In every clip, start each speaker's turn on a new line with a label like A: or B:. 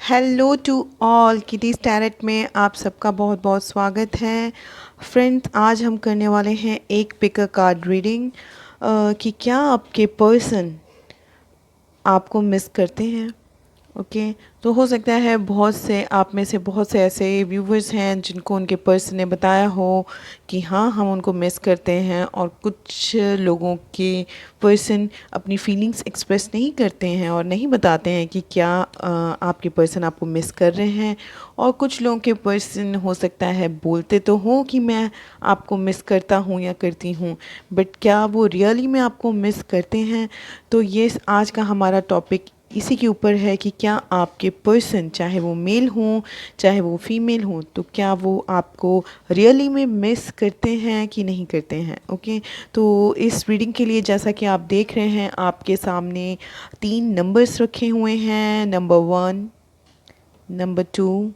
A: Hello to all Kitty's Tarot में आप सबका बहुत बहुत स्वागत है। फ्रेंड्स, आज हम करने वाले हैं एक पिकर कार्ड रीडिंग कि क्या आपके पर्सन आपको मिस करते हैं। ओके तो हो सकता है बहुत से आप में से बहुत से ऐसे व्यूवर्स हैं जिनको उनके पर्सन ने बताया हो कि हाँ हम उनको मिस करते हैं, और कुछ लोगों के पर्सन अपनी फीलिंग्स एक्सप्रेस नहीं करते हैं और नहीं बताते हैं कि क्या आपके पर्सन आपको मिस कर रहे हैं। और कुछ लोगों के पर्सन हो सकता है बोलते तो हों कि मैं आपको मिस करता हूँ या करती हूँ, बट क्या वो रियली में आपको मिस करते हैं। तो ये आज का हमारा टॉपिक इसी के ऊपर है कि क्या आपके पर्सन, चाहे वो मेल हों चाहे वो फीमेल हों, तो क्या वो आपको रियली में मिस करते हैं कि नहीं करते हैं। ओके तो इस रीडिंग के लिए जैसा कि आप देख रहे हैं आपके सामने 3 नंबर्स रखे हुए हैं, नंबर 1, नंबर 2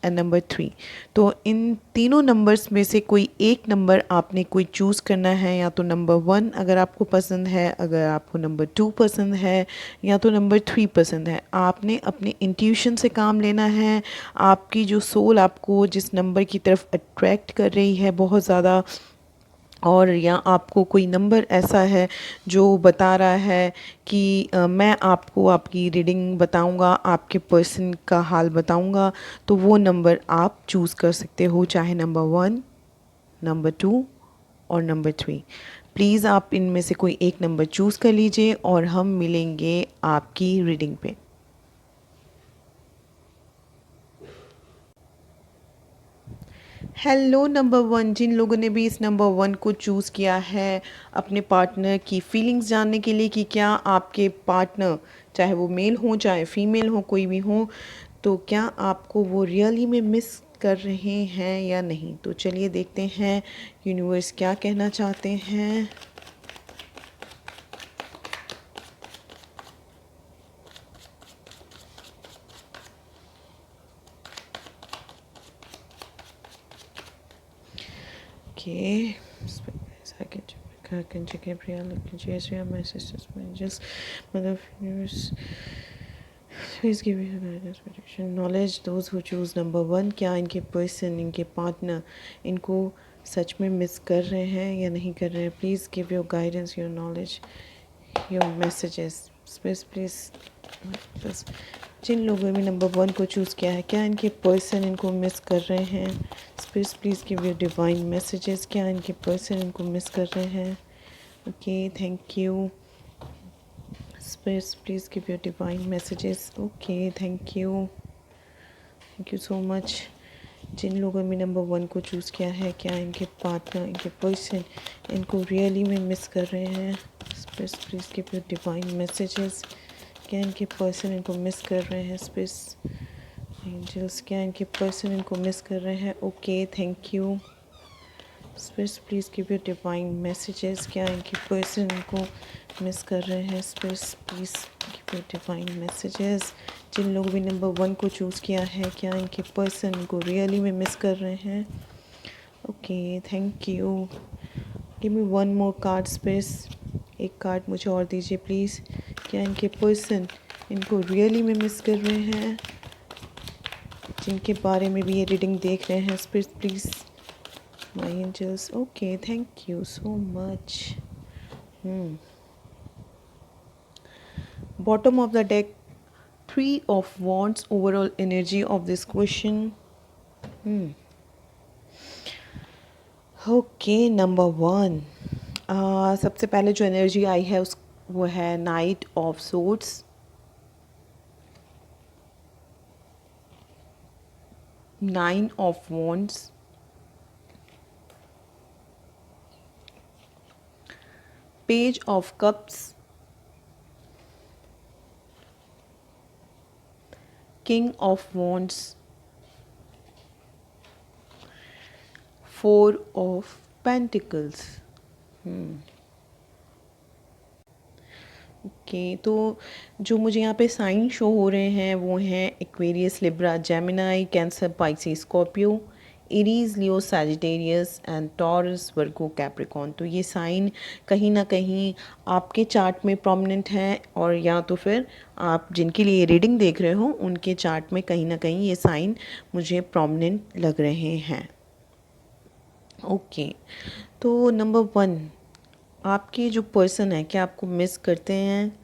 A: एंड नंबर 3। तो इन तीनों नंबर्स में से कोई एक नंबर आपने कोई चूज़ करना है, या तो नंबर 1 अगर आपको पसंद है, अगर आपको नंबर 2 पसंद है, या तो नंबर 3 पसंद है। आपने अपने इंट्यूशन से काम लेना है। आपकी जो सोल आपको जिस नंबर की तरफ अट्रैक्ट कर रही है बहुत ज़्यादा, और या आपको कोई नंबर ऐसा है जो बता रहा है कि मैं आपको आपकी रीडिंग बताऊंगा, आपके पर्सन का हाल बताऊंगा, तो वो नंबर आप चूज़ कर सकते हो, चाहे नंबर 1, नंबर 2 और नंबर 3। प्लीज़ आप इनमें से कोई एक नंबर चूज़ कर लीजिए और हम मिलेंगे आपकी रीडिंग पे। हेलो नंबर 1, जिन लोगों ने भी इस नंबर 1 को चूज़ किया है अपने पार्टनर की फीलिंग्स जानने के लिए कि क्या आपके पार्टनर, चाहे वो मेल हो चाहे फीमेल हो, कोई भी हो, तो क्या आपको वो रियली में मिस कर रहे हैं या नहीं। तो चलिए देखते हैं यूनिवर्स क्या कहना चाहते हैं। Okay Please give you guidance, protection, knowledge those who choose number 1। क्या इनके पर्सन, इनके पार्टनर इनको सच में मिस कर रहे हैं या नहीं कर रहे हैं। Please give your guidance, your knowledge, your messages. Space please. बस जिन लोगों ने नंबर 1 को चूज़ किया है, क्या इनके पर्सन इनको मिस कर रहे हैं। Space please give your divine messages. क्या इनके पर्सन इनको मिस कर रहे हैं। Okay thank you. Space, please give your divine messages। Okay, thank you, thank you so much। जिन लोगों ने नंबर 1 को चूज़ किया है, क्या इनके पार्टनर, इनके पर्सन इनको रियली में मिस कर रहे हैं। Space please give your divine messages. क्या इनके पर्सन इनको मिस कर रहे हैं। स्पेस एंजल्स, क्या इनके पर्सन इनको मिस कर रहे हैं। Okay thank you. Space please give your divine messages. क्या इनके पर्सन इनको मिस कर रहे हैं। Space please give your divine messages. जिन लोगों भी नंबर 1 को चूज़ किया है, क्या इनके पर्सन इनको रियली में मिस कर रहे हैं। Okay thank you. Give me 1 more card. Space एक कार्ड मुझे और दीजिए प्लीज़। क्या इनके पर्सन इनको रियली में मिस कर रहे हैं, जिनके बारे में भी ये रीडिंग देख रहे हैं। Space please my angels। okay, thank you so much। bottom of the deck, 3 of wands, overall energy of this question। okay, number 1, सबसे पहले जो एनर्जी आई है उस वो है night of swords, nine of wands, page of cups, king of wands, 4 of pentacles. Okay तो जो मुझे यहाँ पे साइन शो हो रहे हैं वो हैं Aquarius, Libra, Gemini, cancer, Pisces, Scorpio, Aries, Leo, Sagittarius and taurus, Virgo, Capricorn. तो ये साइन कहीं ना कहीं आपके चार्ट में प्रोमिनेंट है, और या तो फिर आप जिनके लिए रीडिंग देख रहे हो उनके चार्ट में कहीं ना कहीं ये साइन मुझे प्रोमिनेंट लग रहे हैं। ओके, तो नंबर 1, आपके जो पर्सन है क्या आपको मिस करते हैं?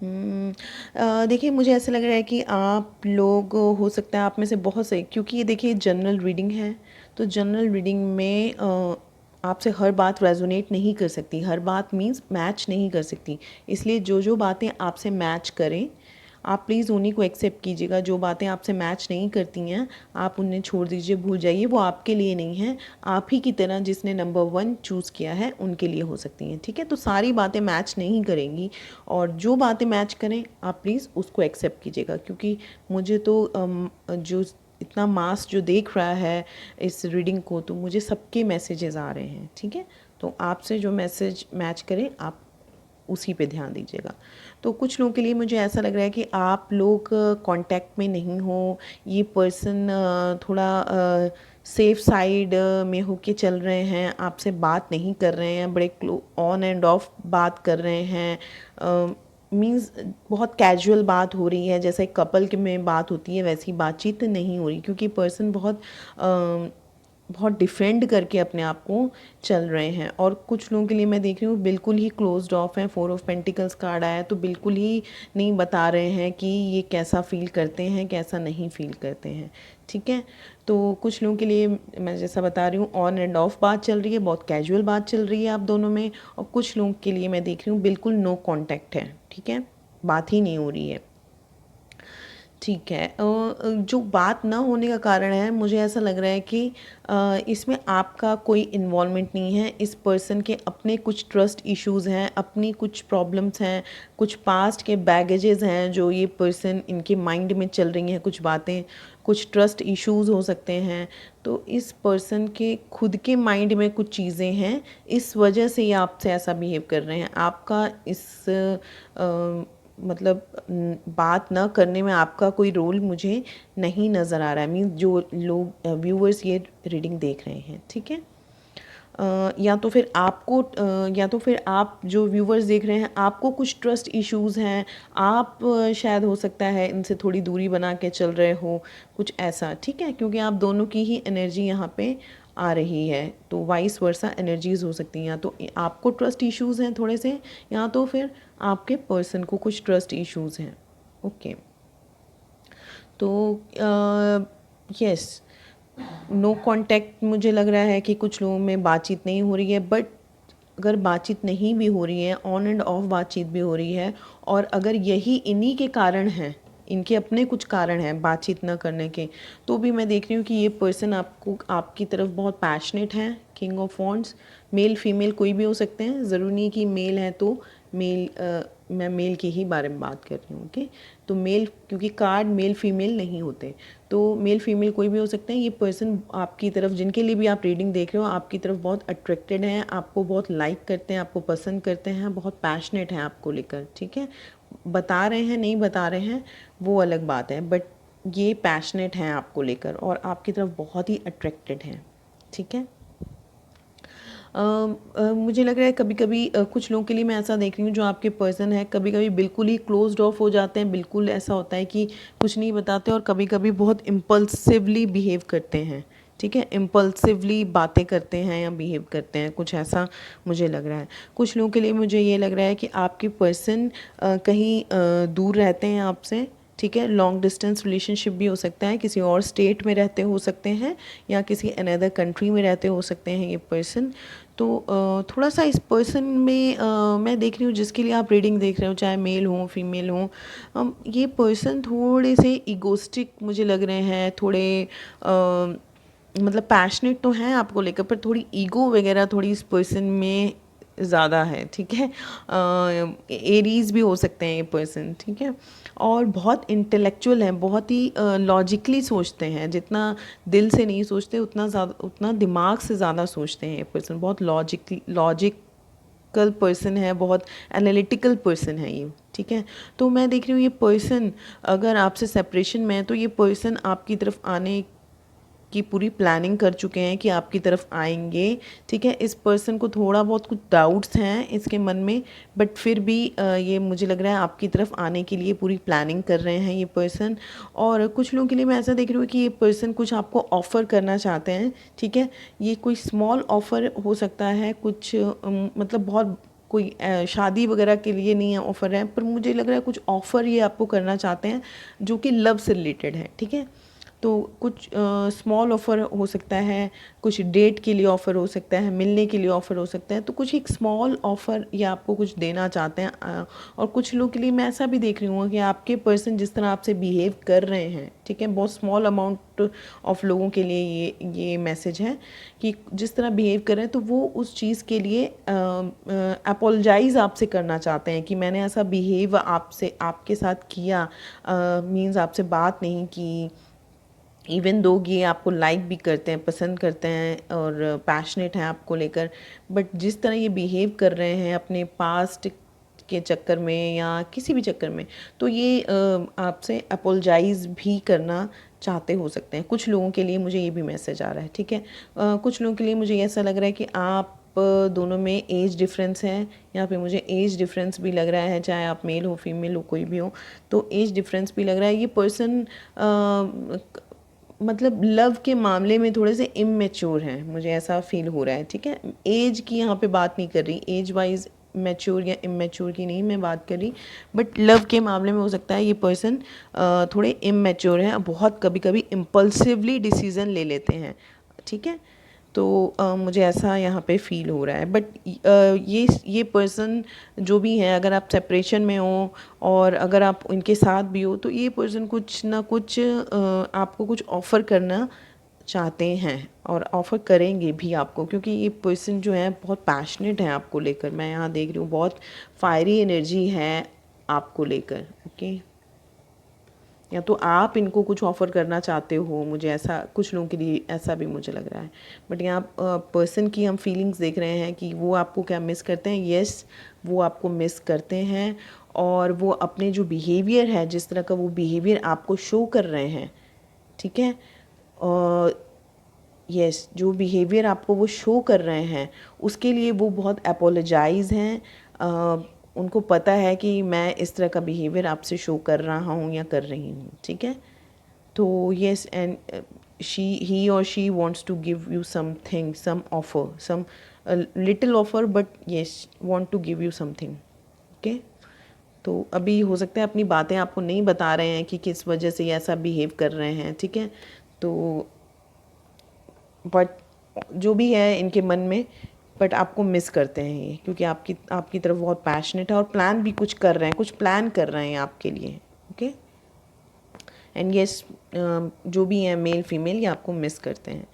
A: देखिए, मुझे ऐसा लग रहा है कि आप लोग, हो सकता है आप में से बहुत से, क्योंकि ये देखिए जनरल रीडिंग है, तो जनरल रीडिंग में आपसे हर बात रेजोनेट नहीं कर सकती, हर बात मीन्स मैच नहीं कर सकती। इसलिए जो जो बातें आपसे मैच करें आप प्लीज़ उन्हीं को एक्सेप्ट कीजिएगा। जो बातें आपसे मैच नहीं करती हैं आप उन्हें छोड़ दीजिए, भूल जाइए, वो आपके लिए नहीं है। आप ही की तरह जिसने नंबर 1 चूज़ किया है उनके लिए हो सकती हैं, ठीक है? तो सारी बातें मैच नहीं करेंगी, और जो बातें मैच करें आप प्लीज़ उसको एक्सेप्ट कीजिएगा, क्योंकि मुझे तो जो इतना मास जो देख रहा है इस रीडिंग को, तो मुझे सबके मैसेजेस आ रहे हैं, ठीक है? तो आपसे जो मैसेज मैच करे आप उसी पे ध्यान दीजिएगा। तो कुछ लोगों के लिए मुझे ऐसा लग रहा है कि आप लोग कांटेक्ट में नहीं हो, ये पर्सन थोड़ा सेफ साइड में होके चल रहे हैं, आपसे बात नहीं कर रहे हैं, बड़े ऑन एंड ऑफ बात कर रहे हैं, मीन्स बहुत कैजुअल बात हो रही है, जैसे कपल के में बात होती है वैसी बातचीत नहीं हो रही, क्योंकि पर्सन बहुत डिफेंड करके अपने आप को चल रहे हैं। और कुछ लोगों के लिए मैं देख रही हूँ बिल्कुल ही क्लोज्ड ऑफ है, 4 ऑफ पेंटिकल्स कार्ड आया है, तो बिल्कुल ही नहीं बता रहे हैं कि ये कैसा फील करते हैं, कैसा नहीं फील करते हैं, ठीक है? तो कुछ लोगों के लिए मैं जैसा बता रही हूँ ऑन एंड ऑफ बात चल रही है, बहुत कैजुअल बात चल रही है आप दोनों में, और कुछ लोगों के लिए मैं देख रही हूँ बिल्कुल नो कॉन्टैक्ट है, ठीक है? बात ही नहीं हो रही है, ठीक है। जो बात ना होने का कारण है, मुझे ऐसा लग रहा है कि इसमें आपका कोई इन्वॉल्वमेंट नहीं है। इस पर्सन के अपने कुछ ट्रस्ट इश्यूज़ हैं, अपनी कुछ प्रॉब्लम्स हैं, कुछ पास्ट के बैगेजेस हैं जो ये पर्सन इनके माइंड में चल रही हैं, कुछ बातें, कुछ ट्रस्ट इश्यूज़ हो सकते हैं। तो इस पर्सन के खुद के माइंड में कुछ चीज़ें हैं, इस वजह से ये आपसे ऐसा बिहेव कर रहे हैं। आपका इस मतलब बात न करने में आपका कोई रोल मुझे नहीं नज़र आ रहा है, मीन्स जो लोग व्यूअर्स ये रीडिंग देख रहे हैं, ठीक है? या तो फिर आपको या तो फिर आप जो व्यूवर्स देख रहे हैं आपको कुछ ट्रस्ट इश्यूज़ हैं, आप शायद हो सकता है इनसे थोड़ी दूरी बना के चल रहे हो, कुछ ऐसा, ठीक है? क्योंकि आप दोनों की ही एनर्जी यहाँ पे आ रही है, तो वाइस वर्सा एनर्जीज हो सकती हैं। या तो आपको ट्रस्ट इश्यूज़ हैं थोड़े से, या तो फिर आपके पर्सन को कुछ ट्रस्ट इश्यूज़ हैं, ओके? तो यस, नो कांटेक्ट मुझे लग रहा है कि कुछ लोगों में बातचीत नहीं हो रही है, बट अगर बातचीत नहीं भी हो रही है, ऑन एंड ऑफ बातचीत भी हो रही है, और अगर यही इन्हीं के कारण हैं, इनके अपने कुछ कारण हैं बातचीत न करने के, तो भी मैं देख रही हूँ कि ये पर्सन आपको, आपकी तरफ बहुत पैशनेट है। King of wands, male female कोई भी हो सकते हैं, ज़रूरी नहीं कि मेल है तो मेल, मैं मेल के ही बारे में बात कर रही हूँ, ओके? तो मेल, क्योंकि कार्ड मेल फीमेल नहीं होते, तो मेल फीमेल कोई भी हो सकते हैं। ये पर्सन आपकी तरफ, जिनके लिए भी आप रीडिंग देख रहे हो, आपकी तरफ बहुत अट्रैक्टेड हैं, आपको बहुत लाइक करते हैं, आपको पसंद करते हैं, बहुत पैशनेट हैं आपको लेकर, ठीक है? बता रहे हैं नहीं बता रहे हैं वो अलग बात है, बट ये पैशनेट हैं आपको लेकर और आपकी तरफ बहुत ही अट्रैक्टेड हैं, ठीक है? मुझे लग रहा है कभी कभी कुछ लोगों के लिए मैं ऐसा देख रही हूँ, जो आपके पर्सन है कभी कभी बिल्कुल ही क्लोज्ड ऑफ हो जाते हैं, बिल्कुल ऐसा होता है कि कुछ नहीं बताते, और कभी कभी बहुत इम्पल्सिवली बिहेव करते हैं, ठीक है? इम्पल्सिवली बातें करते हैं या बिहेव करते हैं, कुछ ऐसा मुझे लग रहा है। कुछ लोगों के लिए मुझे ये लग रहा है कि आपके पर्सन कहीं दूर रहते हैं आपसे, ठीक है? लॉन्ग डिस्टेंस रिलेशनशिप भी हो सकता है, किसी और स्टेट में रहते हो सकते हैं, या किसी अनदर कंट्री में रहते हो सकते हैं ये पर्सन। तो थोड़ा सा इस पर्सन में मैं देख रही हूँ, जिसके लिए आप रीडिंग देख रहे हो, चाहे मेल हो फीमेल हो, ये पर्सन थोड़े से इगोस्टिक मुझे लग रहे हैं, थोड़े मतलब पैशनेट तो हैं आपको लेकर, पर थोड़ी ईगो वगैरह थोड़ी इस पर्सन में ज़्यादा है, ठीक है? एरीज भी हो सकते हैं ये पर्सन, ठीक है? और बहुत इंटेलेक्चुअल हैं, बहुत ही लॉजिकली सोचते हैं, जितना दिल से नहीं सोचते उतना ज़्यादा, उतना दिमाग से ज़्यादा सोचते हैं ये पर्सन, बहुत लॉजिकल पर्सन है, बहुत एनालिटिकल पर्सन है ये, ठीक है? तो मैं देख रही हूँ ये पर्सन अगर आपसे सेपरेशन में है, तो ये पर्सन आपकी तरफ आने की पूरी प्लानिंग कर चुके हैं कि आपकी तरफ आएंगे, ठीक है। इस पर्सन को थोड़ा बहुत कुछ डाउट्स हैं इसके मन में, बट फिर भी ये मुझे लग रहा है आपकी तरफ आने के लिए पूरी प्लानिंग कर रहे हैं ये पर्सन। और कुछ लोगों के लिए मैं ऐसा देख रही हूँ कि ये पर्सन कुछ आपको ऑफ़र करना चाहते हैं, ठीक है। ये कोई स्मॉल ऑफ़र हो सकता है, कुछ मतलब बहुत कोई शादी वगैरह के लिए नहीं है ऑफ़र है, पर मुझे लग रहा है कुछ ऑफ़र ये आपको करना चाहते हैं जो कि लव से रिलेटेड है, ठीक है। तो कुछ स्मॉल ऑफ़र हो सकता है, कुछ डेट के लिए ऑफ़र हो सकता है, मिलने के लिए ऑफ़र हो सकता है। तो कुछ एक स्मॉल ऑफ़र ये आपको कुछ देना चाहते हैं। और कुछ लोग के लिए मैं ऐसा भी देख रही हूँ कि आपके पर्सन जिस तरह आपसे बिहेव कर रहे हैं, ठीक है, बहुत स्मॉल अमाउंट ऑफ लोगों के लिए ये मैसेज है कि जिस तरह बिहेव कर रहे हैं तो वो उस चीज़ के लिए अपोलोजाइज़ आपसे करना चाहते हैं कि मैंने ऐसा बिहेव आपसे आपके साथ किया, मीन्स आपसे बात नहीं की। इवन दो ये आपको लाइक भी करते हैं, पसंद करते हैं और पैशनेट हैं आपको लेकर, बट जिस तरह ये बिहेव कर रहे हैं अपने पास्ट के चक्कर में या किसी भी चक्कर में, तो ये आपसे अपोलोजाइज़ भी करना चाहते हो सकते हैं। कुछ लोगों के लिए मुझे ये भी मैसेज आ रहा है, ठीक है। कुछ लोगों के लिए मुझे ऐसा लग रहा है कि आप दोनों में एज डिफरेंस है। यहाँ पे मुझे एज डिफरेंस भी लग रहा है, चाहे आप मेल हो फीमेल हो कोई भी हो, तो एज डिफरेंस भी लग रहा है। ये पर्सन मतलब लव के मामले में थोड़े से इमेच्योर हैं, मुझे ऐसा फील हो रहा है, ठीक है। एज की यहाँ पे बात नहीं कर रही, एज वाइज मैच्योर या इमेच्योर की नहीं मैं बात कर रही, बट लव के मामले में हो सकता है ये पर्सन थोड़े इमेच्योर हैं, बहुत कभी कभी इम्पल्सिवली डिसीज़न ले लेते हैं, ठीक है। तो मुझे ऐसा यहाँ पे फील हो रहा है। बट ये पर्सन जो भी है, अगर आप सेपरेशन में हो और अगर आप उनके साथ भी हो, तो ये पर्सन कुछ ना कुछ आपको कुछ ऑफ़र करना चाहते हैं और ऑफ़र करेंगे भी आपको, क्योंकि ये पर्सन जो है बहुत पैशनेट है आपको लेकर। मैं यहाँ देख रही हूँ बहुत फायरी एनर्जी है आपको लेकर, ओके। या तो आप इनको कुछ ऑफ़र करना चाहते हो, मुझे ऐसा कुछ लोगों के लिए ऐसा भी मुझे लग रहा है। बट यहाँ पर्सन की हम फीलिंग्स देख रहे हैं कि वो आपको क्या मिस करते हैं। यस, वो आपको मिस करते हैं और वो अपने जो बिहेवियर है, जिस तरह का वो बिहेवियर आपको शो कर रहे हैं, ठीक है। और यस, जो बिहेवियर आपको वो शो कर रहे हैं उसके लिए वो बहुत अपोलोजाइज़ हैं। उनको पता है कि मैं इस तरह का बिहेवियर आपसे शो कर रहा हूँ या कर रही हूँ, ठीक है। तो यस, एंड ही और she wants to give you something, some offer, some little offer, but yes want to give you something, okay. तो अभी हो सकता है अपनी बातें आपको नहीं बता रहे हैं कि किस वजह से ये ऐसा बिहेव कर रहे हैं, ठीक है। तो बट जो भी है इनके मन में, बट आपको मिस करते हैं ये, क्योंकि आपकी तरफ बहुत पैशनेट है और प्लान भी कुछ कर रहे हैं, कुछ प्लान कर रहे हैं आपके लिए, ओके। एंड येस, जो भी हैं मेल फीमेल ये आपको मिस करते हैं।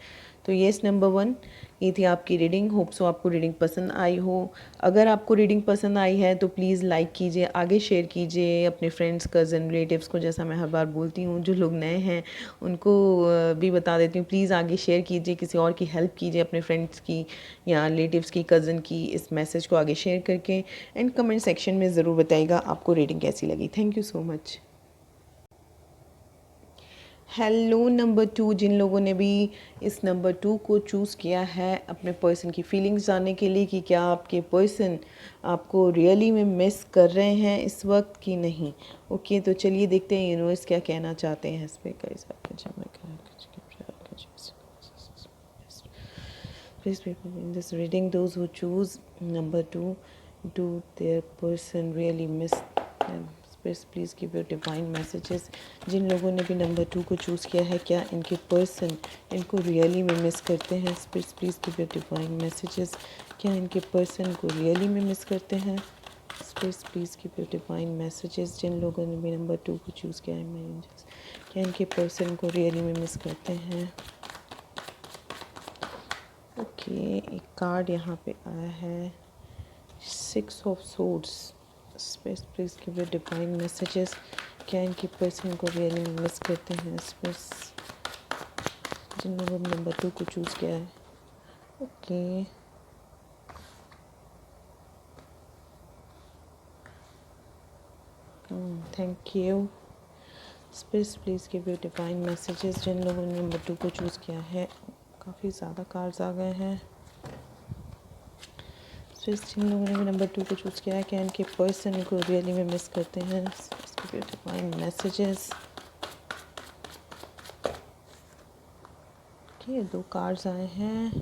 A: तो येस, नंबर 1 ये थी आपकी रीडिंग। होप सो आपको रीडिंग पसंद आई हो। अगर आपको रीडिंग पसंद आई है तो प्लीज़ लाइक कीजिए, आगे शेयर कीजिए अपने फ्रेंड्स, कज़न, रिलेटिव्स को। जैसा मैं हर बार बोलती हूँ, जो लोग नए हैं उनको भी बता देती हूँ, प्लीज़ आगे शेयर कीजिए, किसी और की हेल्प कीजिए, अपने फ्रेंड्स की या रिलेटिव्स की, कज़न की, इस मैसेज को आगे शेयर करके। एंड कमेंट सेक्शन में ज़रूर बताइएगा आपको रीडिंग कैसी लगी। Thank you so much. Hello number 2, जिन लोगों ने भी इस नंबर 2 को चूज़ किया है अपने पर्सन की फीलिंग्स जानने के लिए कि क्या आपके पर्सन आपको रियली में मिस कर रहे हैं इस वक्त कि नहीं, ओके। तो चलिए देखते हैं यूनिवर्स क्या कहना चाहते हैं इस पे। Please people in this reading, those who choose number 2, do their person really miss them? Please give your divine messages. जिन लोगों ने भी नंबर 2 को चूज़ किया है, क्या इनके पर्सन इनको रियली में मिस करते हैं? Please give your divine messages. क्या इनके पर्सन को रियली में मिस करते हैं? Please give your divine messages. जिन लोगों ने भी नंबर 2 को चूज़ किया है, माय एंजल्स, क्या इनके पर्सन को रियली में मिस करते हैं? ओके, एक कार्ड यहाँ पे आया है, 6 of swords. Please give your divine messages. क्या इनके पर्सन को रियली मिस करते हैं? स्पेस, जिन लोगों ने नंबर 2 को चूज़ किया है। Okay, thank you. Space please give you divine messages. जिन लोगों ने नंबर 2 को चूज़ किया है, काफ़ी ज़्यादा कार्ड्स आ गए हैं। स्पेस जिन लोगों ने भी नंबर 2 को चूज़ किया है, क्या इनके पर्सन को रियली में मिस करते हैं। Give you divine messages. Okay, 2 cards आए हैं।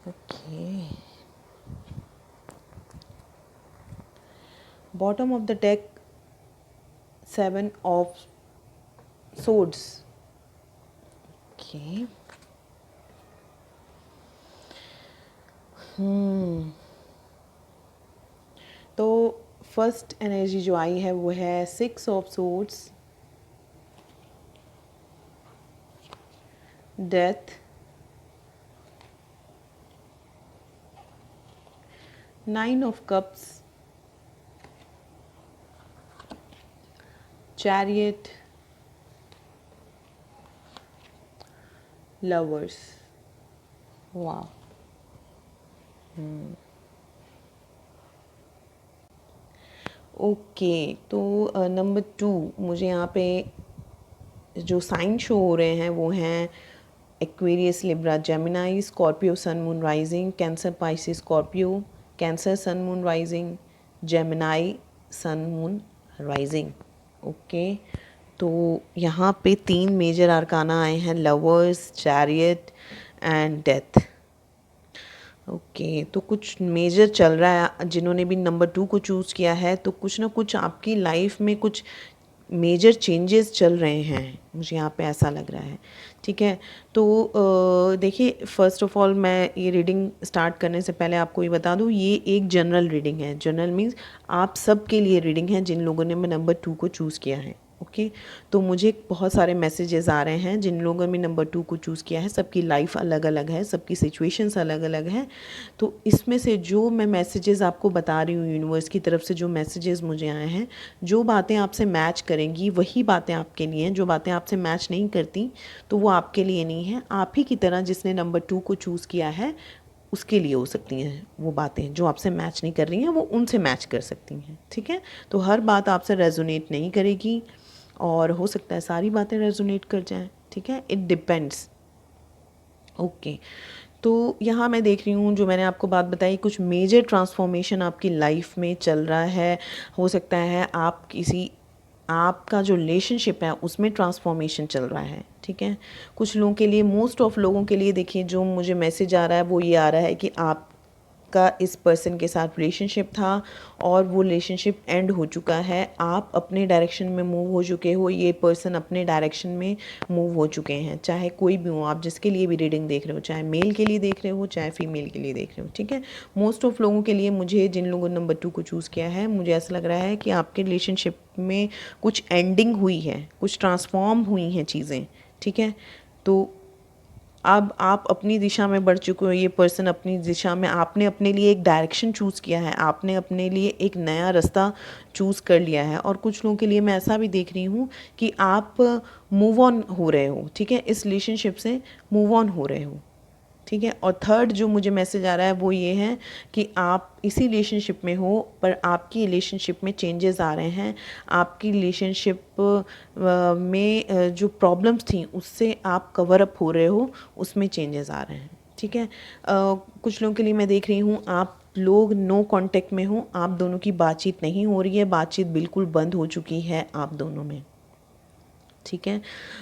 A: Okay, bottom of the deck 7 of swords. Okay. तो फर्स्ट एनर्जी जो आई है वो है 6 of swords, death, 9 of cups, chariot, lovers. वाह। ओके, तो नंबर 2 मुझे यहाँ पे जो साइन शो हो रहे हैं वो हैं Aquarius, Libra, Gemini, Scorpio sun moon rising, Cancer Pisces Scorpio, Cancer sun moon rising, Gemini sun moon rising. Okay, तो यहाँ पे 3 मेजर आर्काना आए हैं, lovers, chariot and death. Okay, तो कुछ मेजर चल रहा है। जिन्होंने भी नंबर 2 को चूज़ किया है, तो कुछ ना कुछ आपकी लाइफ में कुछ मेजर चेंजेस चल रहे हैं, मुझे यहाँ पे ऐसा लग रहा है। ठीक है, तो देखिए, फ़र्स्ट ऑफ ऑल मैं ये रीडिंग स्टार्ट करने से पहले आपको ये बता दूँ, ये एक जनरल रीडिंग है। जनरल मीन्स आप सब के लिए रीडिंग है जिन लोगों ने नंबर 2 को चूज़ किया है। ओके, तो मुझे बहुत सारे मैसेजेस आ रहे हैं। जिन लोगों ने नंबर 2 को चूज़ किया है, सबकी लाइफ अलग अलग है, सबकी सिचुएशंस अलग अलग हैं। तो इसमें से जो मैं मैसेजेस आपको बता रही हूँ, यूनिवर्स की तरफ से जो मैसेजेस मुझे आए हैं, जो बातें आपसे मैच करेंगी वही बातें आपके लिए हैं। जो बातें आपसे मैच नहीं करती तो वो आपके लिए नहीं है। आप ही की तरह जिसने नंबर 2 को चूज़ किया है, उसके लिए हो सकती हैं वो बातें। जो आपसे मैच नहीं कर रही हैं वो उनसे मैच कर सकती हैं। ठीक है, तो हर बात आपसे रेजोनेट नहीं करेगी और हो सकता है सारी बातें रेजोनेट कर जाएं। ठीक है, इट डिपेंड्स। ओके, तो यहाँ मैं देख रही हूँ, जो मैंने आपको बात बताई, कुछ मेजर ट्रांसफॉर्मेशन आपकी लाइफ में चल रहा है। हो सकता है आपका जो रिलेशनशिप है उसमें ट्रांसफॉर्मेशन चल रहा है। ठीक है, कुछ लोगों के लिए, मोस्ट ऑफ लोगों के लिए, देखिए जो मुझे मैसेज आ रहा है वो ये आ रहा है कि आपका इस पर्सन के साथ रिलेशनशिप था और वो रिलेशनशिप एंड हो चुका है। आप अपने डायरेक्शन में मूव हो चुके हो, ये पर्सन अपने डायरेक्शन में मूव हो चुके हैं। चाहे कोई भी हो, आप जिसके लिए भी रीडिंग देख रहे हो, चाहे मेल के लिए देख रहे हो चाहे फीमेल के लिए देख रहे हो। ठीक है, मोस्ट ऑफ लोगों के लिए, मुझे जिन लोगों ने नंबर 2 को चूज़ किया है, मुझे ऐसा लग रहा है कि आपके रिलेशनशिप में कुछ एंडिंग हुई है, कुछ ट्रांसफॉर्म हुई हैं चीज़ें। ठीक है, तो अब आप अपनी दिशा में बढ़ चुके हो, ये पर्सन अपनी दिशा में, आपने अपने लिए एक डायरेक्शन चूज़ किया है, आपने अपने लिए एक नया रास्ता चूज़ कर लिया है। और कुछ लोगों के लिए मैं ऐसा भी देख रही हूँ कि आप मूव ऑन हो रहे हो। ठीक है, इस रिलेशनशिप से मूव ऑन हो रहे हो। ठीक है, और थर्ड जो मुझे मैसेज आ रहा है वो ये है कि आप इसी रिलेशनशिप में हो पर आपकी रिलेशनशिप में चेंजेस आ रहे हैं। आपकी रिलेशनशिप में जो प्रॉब्लम्स थी उससे आप कवर अप हो रहे हो, उसमें चेंजेस आ रहे हैं। ठीक है, कुछ लोगों के लिए मैं देख रही हूँ, आप लोग नो कांटेक्ट में हो, आप दोनों की बातचीत नहीं हो रही है, बातचीत बिल्कुल बंद हो चुकी है आप दोनों में। ठीक है,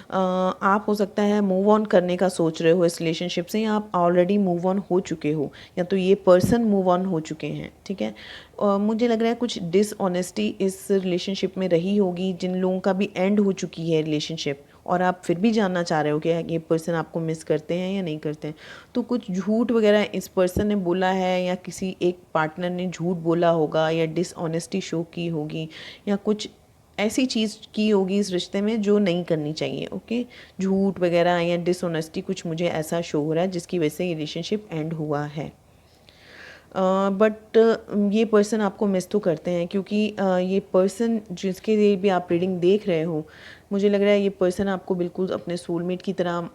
A: आप हो सकता है मूव ऑन करने का सोच रहे हो इस रिलेशनशिप से, या आप ऑलरेडी मूव ऑन हो चुके हो, या तो ये पर्सन मूव ऑन हो चुके हैं। ठीक है, मुझे लग रहा है कुछ डिसऑनेस्टी इस रिलेशनशिप में रही होगी। जिन लोगों का भी एंड हो चुकी है रिलेशनशिप और आप फिर भी जानना चाह रहे हो कि ये पर्सन आपको मिस करते हैं या नहीं करते हैं, तो कुछ झूठ वगैरह इस पर्सन ने बोला है, या किसी एक पार्टनर ने झूठ बोला होगा, या डिसऑनेस्टी शो की होगी, या कुछ ऐसी चीज़ की होगी इस रिश्ते में जो नहीं करनी चाहिए। ओके, झूठ वगैरह या डिसऑनेस्टी, कुछ मुझे ऐसा शो हो रहा है जिसकी वजह से ये रिलेशनशिप एंड हुआ है। बट ये पर्सन आपको मिस तो करते हैं, क्योंकि ये पर्सन जिसके लिए भी आप रीडिंग देख रहे हो, मुझे लग रहा है ये पर्सन आपको बिल्कुल अपने सोलमेट की तरह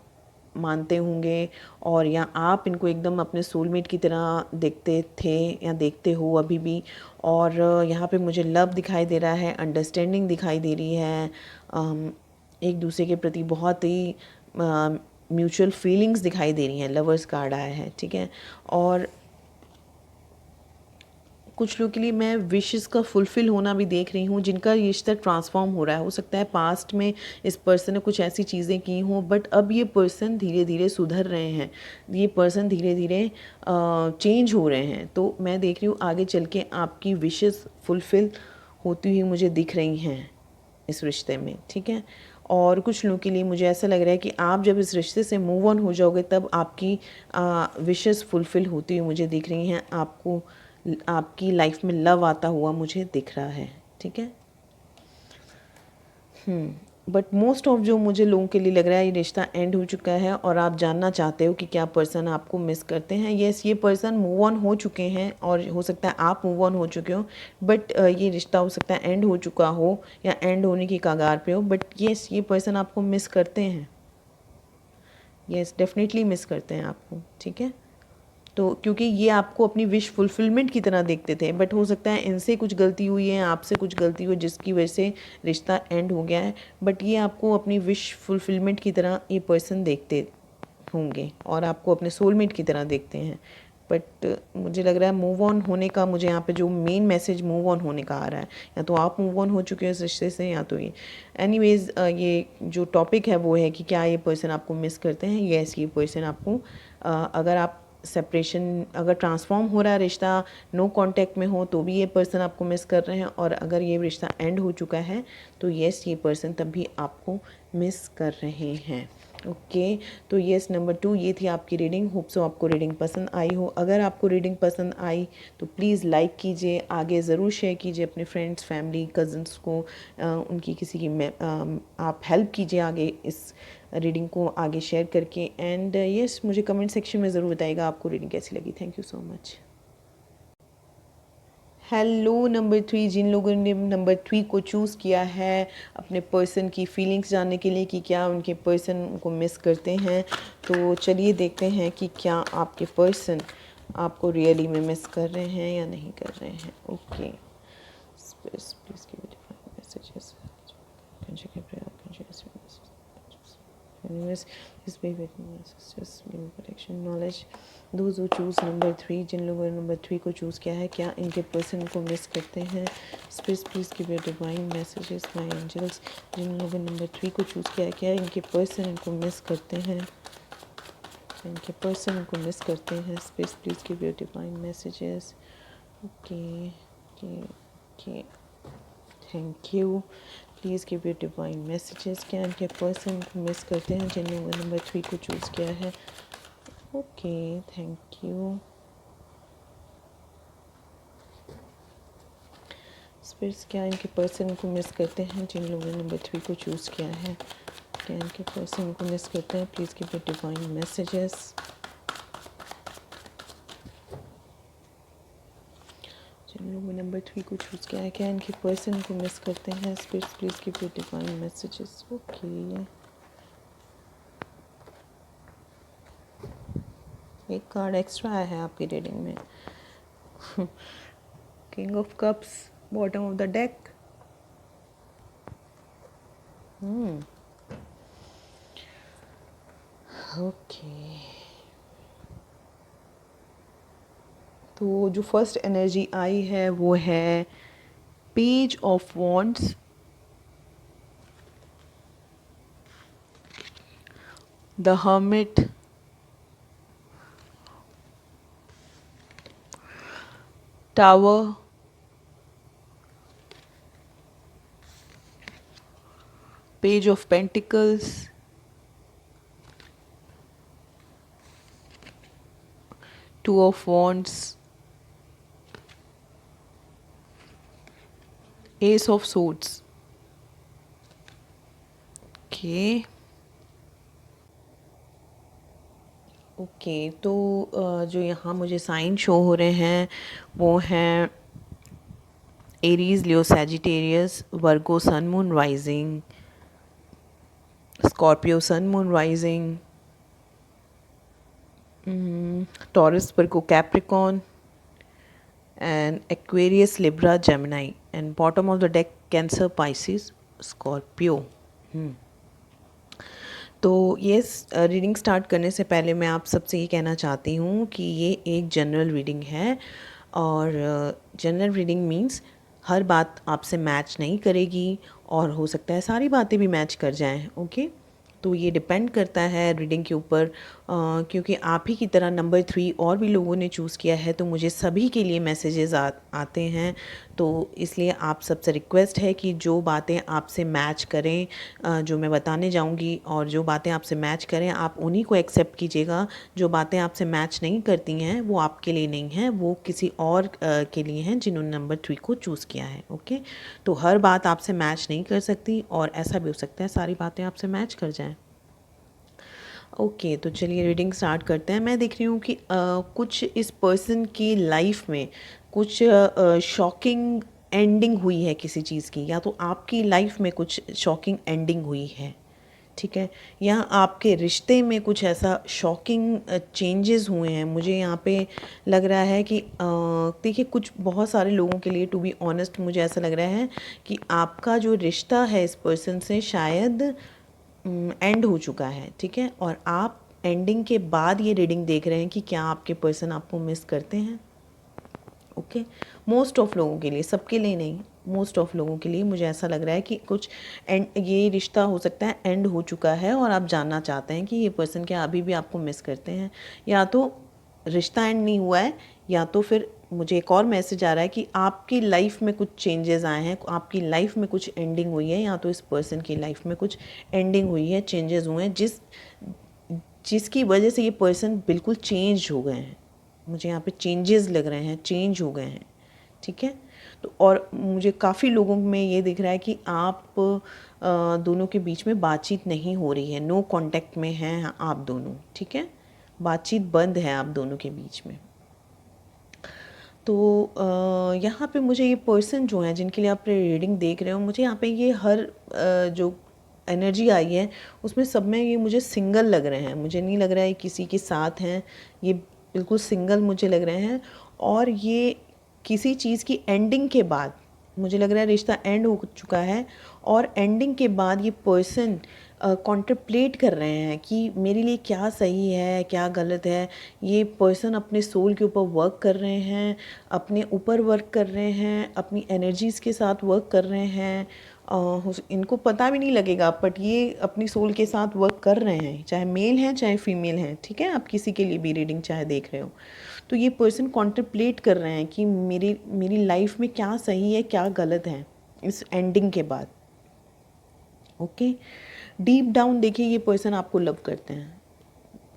A: मानते होंगे, और या आप इनको एकदम अपने सोलमेट की तरह देखते थे या देखते हो अभी भी। और यहाँ पे मुझे लव दिखाई दे रहा है, अंडरस्टैंडिंग दिखाई दे रही है, एक दूसरे के प्रति बहुत ही म्यूचुअल फीलिंग्स दिखाई दे रही हैं। लवर्स कार्ड आया है, ठीक है। और कुछ लोग के लिए मैं विशेस का फुलफ़िल होना भी देख रही हूँ, जिनका रिश्ता ट्रांसफ़ॉर्म हो रहा है। हो सकता है पास्ट में इस पर्सन ने कुछ ऐसी चीज़ें की हों, बट अब ये पर्सन धीरे धीरे सुधर रहे हैं, ये पर्सन धीरे धीरे चेंज हो रहे हैं। तो मैं देख रही हूँ आगे चल के आपकी विशेस फुलफ़िल होती हुई मुझे दिख रही हैं इस रिश्ते में, ठीक है। और कुछ लोगों के लिए मुझे ऐसा लग रहा है कि आप जब इस रिश्ते से मूव ऑन हो जाओगे तब आपकी विशेस फुलफ़िल होती हुई मुझे दिख रही हैं। आपको आपकी लाइफ में लव आता हुआ मुझे दिख रहा है, ठीक है। बट मोस्ट ऑफ जो मुझे लोगों के लिए लग रहा है, ये रिश्ता एंड हो चुका है और आप जानना चाहते हो कि क्या पर्सन आपको मिस करते हैं। येस, ये पर्सन मूव ऑन हो चुके हैं और हो सकता है आप मूव ऑन हो चुके हो, बट ये रिश्ता हो सकता है एंड हो चुका हो या एंड होने की कगार पे हो। बट येस, ये पर्सन आपको मिस करते हैं, येस डेफिनेटली मिस करते हैं आपको, ठीक है। तो क्योंकि ये आपको अपनी विश फुलफिलमेंट की तरह देखते थे, बट हो सकता है इनसे कुछ गलती हुई है, आपसे कुछ गलती हुई जिसकी वजह से रिश्ता एंड हो गया है। बट ये आपको अपनी विश फुलफिलमेंट की तरह ये पर्सन देखते होंगे और आपको अपने सोलमेट की तरह देखते हैं। बट मुझे लग रहा है मूव ऑन होने का, मुझे यहाँ पे जो मेन मैसेज मूव ऑन होने का आ रहा है, या तो आप मूव ऑन हो चुके हो इस रिश्ते से, या तो ये एनीवेज ये जो टॉपिक है वो है कि क्या ये पर्सन आपको मिस करते हैं। येस, ये पर्सन आपको अगर आप सेपरेशन, अगर ट्रांसफॉर्म हो रहा है रिश्ता, नो कांटेक्ट में हो, तो भी ये पर्सन आपको मिस कर रहे हैं। और अगर ये रिश्ता एंड हो चुका है तो येस, ये पर्सन तब भी आपको मिस कर रहे हैं। ओके, तो येस नंबर 2 ये थी आपकी रीडिंग। होप सो आपको रीडिंग पसंद आई हो। अगर आपको रीडिंग पसंद आई तो प्लीज़ लाइक कीजिए, आगे ज़रूर शेयर कीजिए अपने फ्रेंड्स, फैमिली, कज़न्स को, उनकी किसी की आप हेल्प कीजिए आगे इस रीडिंग को आगे शेयर करके। एंड येस, मुझे कमेंट सेक्शन में ज़रूर बताइएगा आपको रीडिंग कैसी लगी। Thank you so much. Hello number 3, जिन लोगों ने नंबर 3 को चूज़ किया है अपने पर्सन की फीलिंग्स जानने के लिए कि क्या उनके पर्सन को मिस करते हैं, तो चलिए देखते हैं कि क्या आपके पर्सन आपको रियली में मिस कर रहे हैं या नहीं कर रहे हैं। Okay, please give divine messages. Anyways, just be with me, just give me protection, knowledge. Those who choose number 3, जिन लोगों ने नंबर 3 को चूज़ किया है, क्या इनके पर्सन को मिस करते हैं। Space please give your divine messages my angels. जिन लोगों ने नंबर 3 को चूज़ किया है, क्या इनके पर्सन इनको मिस करते हैं, इनके पर्सन इनको मिस करते हैं। Space please give your divine messages. Okay okay okay, thank you. Please give your divine messages. क्या इनके पर्सन को मिस करते हैं जिन लोगों ने नंबर 3 को चूज़ किया है। Okay, thank you. स्पिरिट्स, क्या इनके पर्सन को मिस करते हैं जिन लोगों ने नंबर 3 को चूज़ किया है। क्या इनके पर्सन को मिस करते हैं। Please give your divine messages. जिन लोगों ने नंबर 3 को चूज़ किया है, क्या इनके पर्सन को मिस करते हैं। Spirits, please give your divine messages. Okay, एक कार्ड एक्स्ट्रा आया है आपकी रीडिंग में। King of cups, bottom of the deck. Okay, तो जो फर्स्ट एनर्जी आई है वो है page of wands, the hermit, tower, page of pentacles, two of wands, ace of swords. Okay okay, तो जो यहाँ मुझे साइन शो हो रहे हैं वो हैं Aries, Leo, Sagittarius, Virgo sun moon rising, Scorpio sun moon rising, Taurus, Virgo, Capricorn, and Aquarius, Libra, Gemini, and bottom of the deck Cancer, Pisces, Scorpio. तो ये रीडिंग स्टार्ट करने से पहले मैं आप सबसे ये कहना चाहती हूँ कि ये एक जनरल रीडिंग है, और जनरल रीडिंग मीन्स हर बात आपसे मैच नहीं करेगी, और हो सकता है सारी बातें भी मैच कर जाएं। ओके, तो ये डिपेंड करता है रीडिंग के ऊपर, क्योंकि आप ही की तरह नंबर 3 और भी लोगों ने चूज़ किया है, तो मुझे सभी के लिए मैसेजेस आते हैं। तो इसलिए आप सबसे रिक्वेस्ट है कि जो बातें आपसे मैच करें, जो मैं बताने जाऊंगी, और जो बातें आपसे मैच करें आप उन्हीं को एक्सेप्ट कीजिएगा। जो बातें आपसे मैच नहीं करती हैं वो आपके लिए नहीं हैं, वो किसी और के लिए हैं जिन्होंने नंबर 3 को चूज़ किया है। ओके, तो हर बात आपसे मैच नहीं कर सकती, और ऐसा भी हो सकता है सारी बातें आपसे मैच कर जाएं। ओके, तो चलिए रीडिंग स्टार्ट करते हैं। मैं देख रही हूँ कि कुछ इस पर्सन की लाइफ में कुछ शॉकिंग एंडिंग हुई है किसी चीज़ की, या तो आपकी लाइफ में कुछ शॉकिंग एंडिंग हुई है, ठीक है, या आपके रिश्ते में कुछ ऐसा शॉकिंग चेंजेस हुए हैं। मुझे यहाँ पे लग रहा है कि देखिए, कुछ बहुत सारे लोगों के लिए, टू बी ऑनेस्ट, मुझे ऐसा लग रहा है कि आपका जो रिश्ता है इस पर्सन से शायद एंड हो चुका है, ठीक है, और आप एंडिंग के बाद ये रीडिंग देख रहे हैं कि क्या आपके पर्सन आपको मिस करते हैं। ओके, मोस्ट ऑफ लोगों के लिए, सबके लिए नहीं, मोस्ट ऑफ लोगों के लिए मुझे ऐसा लग रहा है कि कुछ एंड, ये रिश्ता हो सकता है एंड हो चुका है, और आप जानना चाहते हैं कि ये पर्सन क्या अभी भी आपको मिस करते हैं, या तो रिश्ता एंड नहीं हुआ है, या तो फिर मुझे एक और मैसेज आ रहा है कि आपकी लाइफ में कुछ चेंजेस आए हैं, आपकी लाइफ में कुछ एंडिंग हुई है, या तो इस पर्सन की लाइफ में कुछ एंडिंग हुई है, चेंजेस हुए हैं, जिसकी वजह से ये पर्सन बिल्कुल चेंज हो गए हैं। मुझे यहाँ पे चेंजेस लग रहे हैं, चेंज हो गए हैं, ठीक है। तो और मुझे काफ़ी लोगों में ये दिख रहा है कि आप दोनों के बीच में बातचीत नहीं हो रही है, नो कांटेक्ट में हैं आप दोनों, ठीक है, बातचीत बंद है आप दोनों के बीच में। तो यहाँ पे मुझे ये पर्सन जो हैं जिनके लिए आप रीडिंग देख रहे हो, मुझे यहाँ पे ये हर जो एनर्जी आई है उसमें सब में ये मुझे सिंगल लग रहे हैं। मुझे नहीं लग रहा है किसी के साथ हैं, ये बिल्कुल सिंगल मुझे लग रहे हैं। और ये किसी चीज़ की एंडिंग के बाद मुझे लग रहा है रिश्ता एंड हो चुका है, और एंडिंग के बाद ये पर्सन कॉन्टेम्पलेट कर रहे हैं कि मेरे लिए क्या सही है क्या गलत है। ये पर्सन अपने सोल के ऊपर वर्क कर रहे हैं, अपने ऊपर वर्क कर रहे हैं, अपनी एनर्जीज़ के साथ वर्क कर रहे हैं। इनको पता भी नहीं लगेगा, बट ये अपनी सोल के साथ वर्क कर रहे हैं, चाहे मेल हैं चाहे फीमेल हैं, ठीक है। आप किसी के लिए भी रीडिंग चाहे देख रहे हो, तो ये पर्सन कॉन्टेम्पलेट कर रहे हैं कि मेरी लाइफ में क्या सही है क्या गलत है इस एंडिंग के बाद। ओके, डीप डाउन देखिए ये पर्सन आपको लव करते हैं,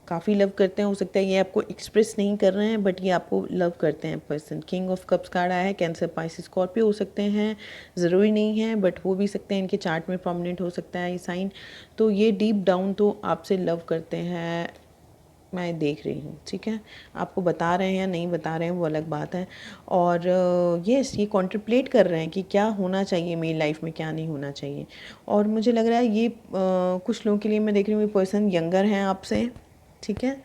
A: काफ़ी लव करते हैं। हो सकता है ये आपको एक्सप्रेस नहीं कर रहे हैं, बट ये आपको लव करते हैं person. King of cups card आया है, कैंसर, पाइसिस, स्कॉर्पियो हो सकते हैं, ज़रूरी नहीं है, बट हो भी सकते हैं, इनके चार्ट में प्रोमिनेंट हो सकता है ये साइन। तो ये डीप डाउन तो आपसे लव करते हैं, मैं देख रही हूँ, ठीक है। आपको बता रहे हैं या नहीं बता रहे हैं वो अलग बात है। और ये कॉन्ट्रिप्लेट कर रहे हैं कि क्या होना चाहिए मेरी लाइफ में, क्या नहीं होना चाहिए। और मुझे लग रहा है ये कुछ लोगों के लिए मैं देख रही हूँ ये पर्सन यंगर हैं आपसे, ठीक है,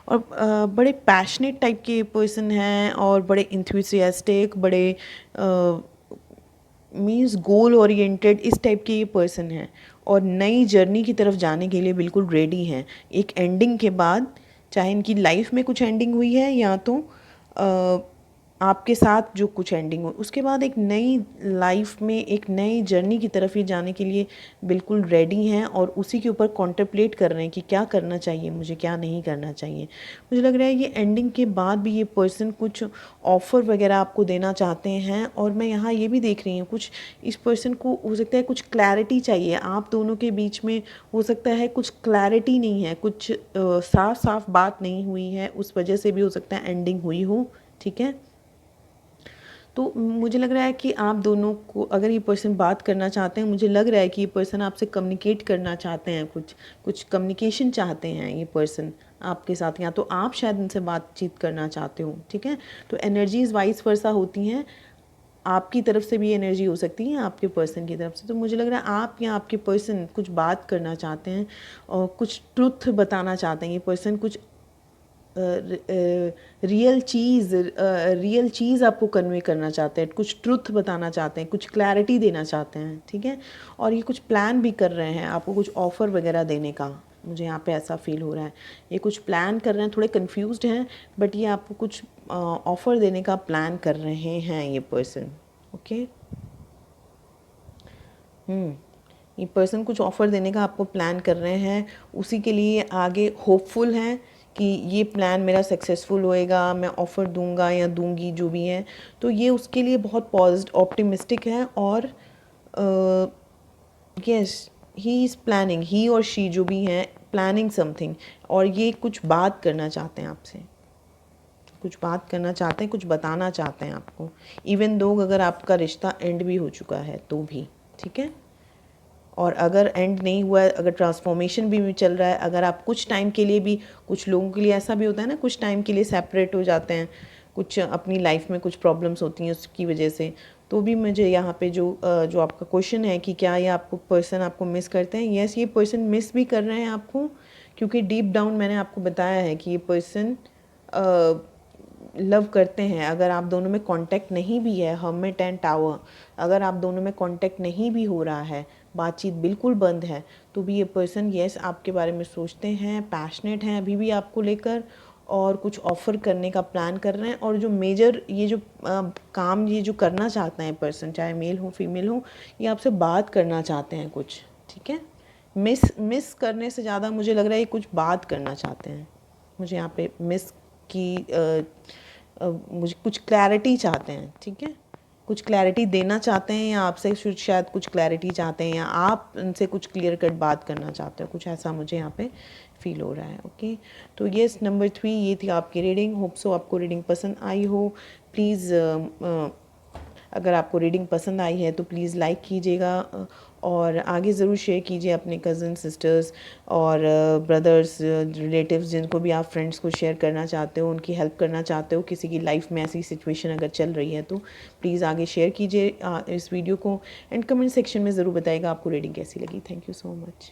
A: और बड़े पैशनेट टाइप के पर्सन हैं, और बड़े इंथुसियास्टिक, बड़े मीन्स गोल ओरिएंटेड इस टाइप के ये पर्सन हैं, और नई जर्नी की तरफ जाने के लिए बिल्कुल रेडी हैं। एक एंडिंग के बाद, चाहे इनकी लाइफ में कुछ एंडिंग हुई है, या तो आपके साथ जो कुछ एंडिंग हो, उसके बाद एक नई लाइफ में एक नई जर्नी की तरफ ही जाने के लिए बिल्कुल रेडी हैं, और उसी के ऊपर कॉन्टेम्पलेट कर रहे हैं कि क्या करना चाहिए मुझे, क्या नहीं करना चाहिए। मुझे लग रहा है ये एंडिंग के बाद भी ये पर्सन कुछ ऑफ़र वगैरह आपको देना चाहते हैं। और मैं यहाँ ये भी देख रही हूँ कुछ इस पर्सन को हो सकता है कुछ क्लैरिटी चाहिए आप दोनों के बीच में, हो सकता है कुछ क्लैरिटी नहीं है, कुछ साफ साफ बात नहीं हुई है, उस वजह से भी हो सकता है एंडिंग हुई हो, ठीक है। तो मुझे लग रहा है कि आप दोनों को, अगर ये पर्सन बात करना चाहते हैं, मुझे लग रहा है कि ये पर्सन आपसे कम्युनिकेट करना चाहते हैं, कुछ कम्युनिकेशन चाहते हैं ये पर्सन आपके साथ, या तो आप शायद इनसे बातचीत करना चाहते हो, ठीक है। तो एनर्जीज़ वाइस वर्सा होती हैं, आपकी तरफ से भी एनर्जी हो सकती है आपके पर्सन की तरफ से। तो मुझे लग रहा है आप या आपके पर्सन कुछ बात करना चाहते हैं, और कुछ ट्रुथ बताना चाहते हैं। ये पर्सन कुछ रियल चीज़ आपको कन्वे करना चाहते हैं, कुछ ट्रुथ बताना चाहते हैं, कुछ क्लैरिटी देना चाहते हैं, ठीक है। और ये कुछ प्लान भी कर रहे हैं आपको कुछ ऑफ़र वगैरह देने का, मुझे यहाँ पे ऐसा फील हो रहा है। ये कुछ प्लान कर रहे हैं, थोड़े कंफ्यूज्ड हैं, बट ये आपको कुछ ऑफ़र देने का प्लान कर रहे हैं ये पर्सन, ओके। ये पर्सन कुछ ऑफ़र देने का आपको प्लान कर रहे हैं, उसी के लिए आगे होपफुल हैं कि ये प्लान मेरा सक्सेसफुल होएगा, मैं ऑफ़र दूंगा या दूंगी जो भी है, तो ये उसके लिए बहुत पॉजिटिव ऑप्टिमिस्टिक है। और यस, ही इज़ प्लानिंग, ही और शी जो भी हैं प्लानिंग समथिंग, और ये कुछ बात करना चाहते हैं आपसे, कुछ बात करना चाहते हैं, कुछ बताना चाहते हैं आपको, इवन दो अगर आपका रिश्ता एंड भी हो चुका है तो भी, ठीक है। और अगर एंड नहीं हुआ है, अगर ट्रांसफॉर्मेशन भी चल रहा है, अगर आप कुछ टाइम के लिए भी, कुछ लोगों के लिए ऐसा भी होता है ना, कुछ टाइम के लिए सेपरेट हो जाते हैं, कुछ अपनी लाइफ में कुछ प्रॉब्लम्स होती हैं उसकी वजह से, तो भी मुझे यहाँ पे जो आपका क्वेश्चन है कि क्या ये आपको पर्सन आपको मिस करते हैं, यस, ये पर्सन मिस भी कर रहे हैं आपको, क्योंकि डीप डाउन मैंने आपको बताया है कि ये पर्सन लव करते हैं। अगर आप दोनों में कांटेक्ट नहीं भी है, हर्मिट एंड टावर, अगर आप दोनों में कांटेक्ट नहीं भी हो रहा है, बातचीत बिल्कुल बंद है, तो भी ये पर्सन यस आपके बारे में सोचते हैं, पैशनेट हैं अभी भी आपको लेकर, और कुछ ऑफ़र करने का प्लान कर रहे हैं। और जो मेजर ये जो काम ये जो करना चाहते हैं पर्सन, चाहे मेल हो फीमेल हो, ये आपसे बात करना चाहते हैं कुछ, ठीक है। मिस करने से ज़्यादा मुझे लग रहा है ये कुछ बात करना चाहते हैं, मुझे यहाँ पे मिस की मुझे कुछ क्लैरिटी चाहते हैं, ठीक है, कुछ क्लैरिटी देना चाहते हैं, या आपसे शायद कुछ क्लैरिटी चाहते हैं, या आप उनसे कुछ क्लियर कट बात करना चाहते हो, कुछ ऐसा मुझे यहाँ पे फील हो रहा है, ओके। तो येस, नंबर 3 ये थी आपकी रीडिंग। होप सो आपको रीडिंग पसंद आई हो। प्लीज़ अगर आपको रीडिंग पसंद आई है तो प्लीज़ लाइक कीजिएगा, और आगे ज़रूर शेयर कीजिए अपने कज़न सिस्टर्स और ब्रदर्स रिलेटिव्स, जिनको भी आप फ्रेंड्स को शेयर करना चाहते हो, उनकी हेल्प करना चाहते हो, किसी की लाइफ में ऐसी सिचुएशन अगर चल रही है तो प्लीज़ आगे शेयर कीजिए इस वीडियो को, एंड कमेंट सेक्शन में ज़रूर बताइएगा आपको रीडिंग कैसी लगी। Thank you so much.